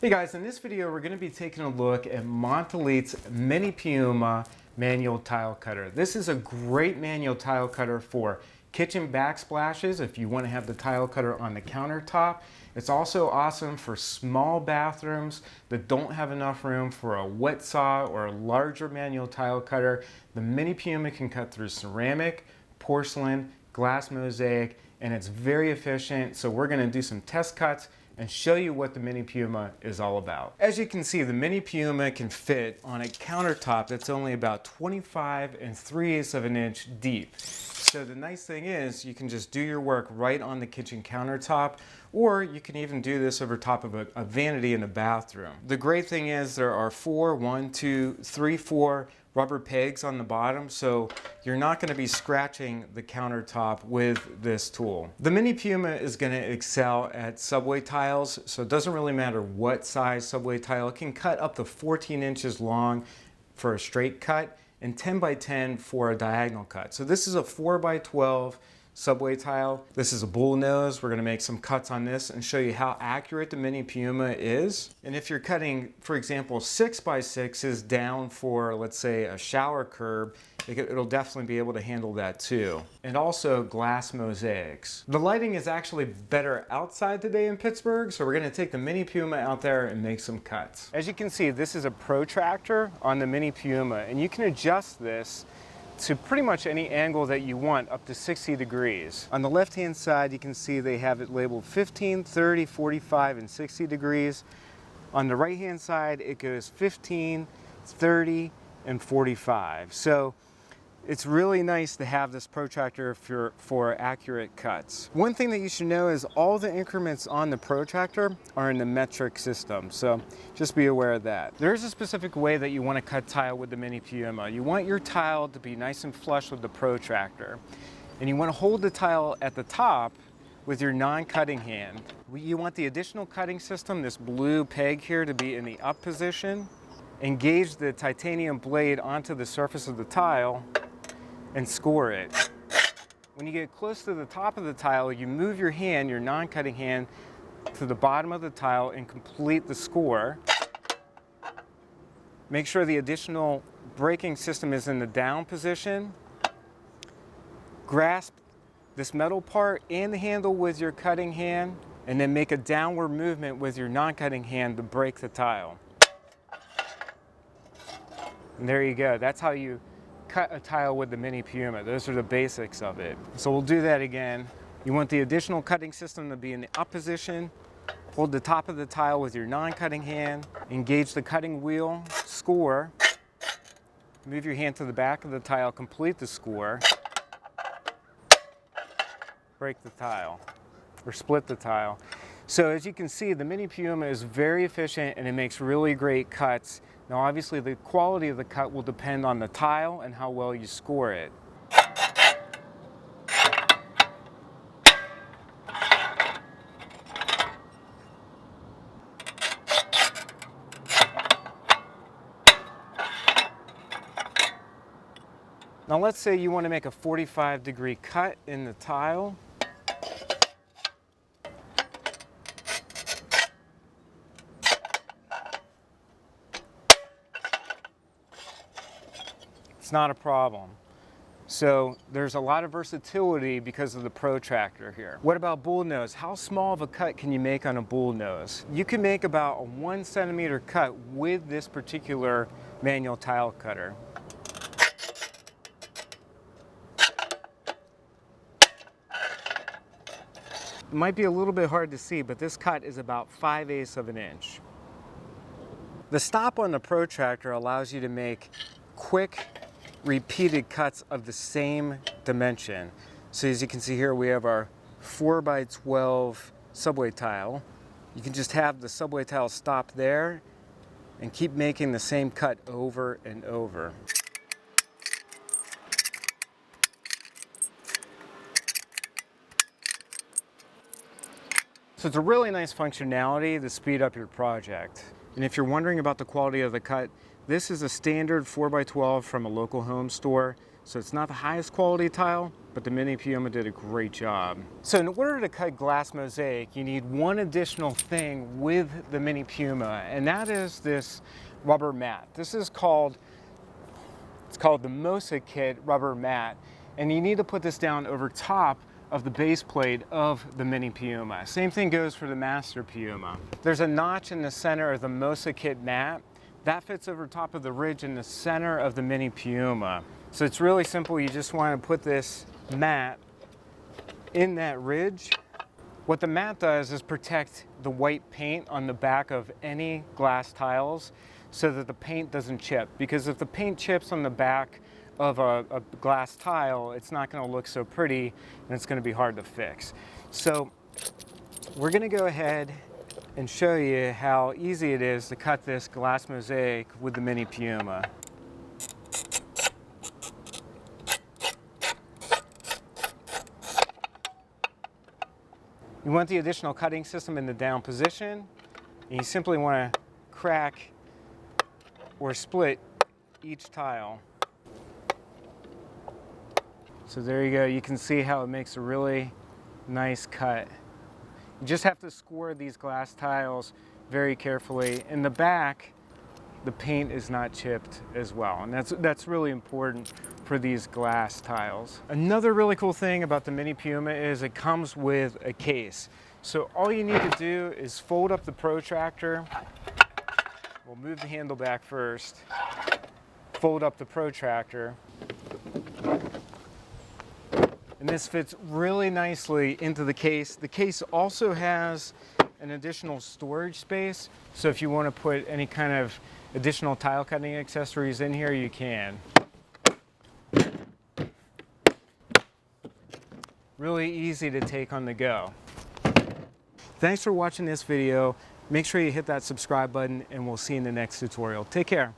Hey guys, in this video we're going to be taking a look at Montolit's Minipiuma manual tile cutter. This is a great manual tile cutter for kitchen backsplashes if you want to have the tile cutter on the countertop. It's also awesome for small bathrooms that don't have enough room for a wet saw or a larger manual tile cutter. The Minipiuma can cut through ceramic, porcelain, glass mosaic, and it's very efficient. So we're going to do some test cuts and show you what the Minipiuma is all about. As you can see, the Minipiuma can fit on a countertop that's only about 25 3/8 of an inch deep. So the nice thing is you can just do your work right on the kitchen countertop, or you can even do this over top of a vanity in the bathroom. The great thing is there are four rubber pegs on the bottom, so you're not going to be scratching the countertop with this tool. The Minipiuma is going to excel at subway tiles, so it doesn't really matter what size subway tile. It can cut up to 14 inches long for a straight cut and 10 by 10 for a diagonal cut. So this is a 4 by 12 subway tile. This is a bull nose. We're going to make some cuts on this and show you how accurate the Minipiuma is. And if you're cutting, for example, 6 by 6s down for, let's say, a shower curb, it'll definitely be able to handle that too. And also glass mosaics. The lighting is actually better outside today in Pittsburgh, so we're going to take the Minipiuma out there and make some cuts. As you can see, this is a protractor on the Minipiuma, and you can adjust this to pretty much any angle that you want, up to 60 degrees. On the left-hand side, you can see they have it labeled 15, 30, 45, and 60 degrees. On the right-hand side, it goes 15, 30, and 45. So it's really nice to have this protractor for accurate cuts. One thing that you should know is all the increments on the protractor are in the metric system, so just be aware of that. There's a specific way that you want to cut tile with the Minipiuma. You want your tile to be nice and flush with the protractor, and you want to hold the tile at the top with your non-cutting hand. You want the additional cutting system, this blue peg here, to be in the up position. Engage the titanium blade onto the surface of the tile and score it. When you get close to the top of the tile, you move your hand, your non-cutting hand, to the bottom of the tile and complete the score. Make sure the additional braking system is in the down position. Grasp this metal part and the handle with your cutting hand, and then make a downward movement with your non-cutting hand to break the tile. And there you go. That's how you cut a tile with the Minipiuma. Those are the basics of it. So we'll do that again. You want the additional cutting system to be in the up position. Hold the top of the tile with your non-cutting hand. Engage the cutting wheel. Score. Move your hand to the back of the tile. Complete the score. Break the tile, or split the tile. So as you can see, the Minipiuma is very efficient and it makes really great cuts. Now obviously the quality of the cut will depend on the tile and how well you score it. Now let's say you want to make a 45-degree cut in the tile. It's not a problem. So there's a lot of versatility because of the protractor here. What about bull nose? How small of a cut can you make on a bull nose? You can make about a 1 centimeter cut with this particular manual tile cutter. It might be a little bit hard to see, but this cut is about 5/8 of an inch. The stop on the protractor allows you to make quick, repeated cuts of the same dimension. So as you can see here, we have our 4 by 12 subway tile. You can just have the subway tile stop there and keep making the same cut over and over. So it's a really nice functionality to speed up your project. And if you're wondering about the quality of the cut, this is a standard 4 by 12 from a local home store. So it's not the highest quality tile, but the Minipiuma did a great job. So in order to cut glass mosaic, you need one additional thing with the Minipiuma, and that is this rubber mat. This is called, it's called the Mosaic Kit rubber mat, and you need to put this down over top of the base plate of the Minipiuma. Same thing goes for the Master Piuma. There's a notch in the center of the Mosaic Kit mat. That fits over top of the ridge in the center of the Minipiuma. So it's really simple. You just want to put this mat in that ridge. What the mat does is protect the white paint on the back of any glass tiles so that the paint doesn't chip. Because if the paint chips on the back of a glass tile, it's not going to look so pretty and it's going to be hard to fix. So we're going to go ahead and show you how easy it is to cut this glass mosaic with the Minipiuma. You want the additional cutting system in the down position, and you simply want to crack or split each tile. So there you go. You can see how it makes a really nice cut. You just have to score these glass tiles very carefully. In the back, the paint is not chipped as well, and that's really important for these glass tiles. Another really cool thing about the Minipiuma is it comes with a case. So all you need to do is fold up the protractor. We'll move the handle back first. Fold up the protractor. And this fits really nicely into the case. The case also has an additional storage space, so if you want to put any kind of additional tile cutting accessories in here, you can. Really easy to take on the go. Thanks for watching this video. Make sure you hit that subscribe button, and we'll see you in the next tutorial. Take care.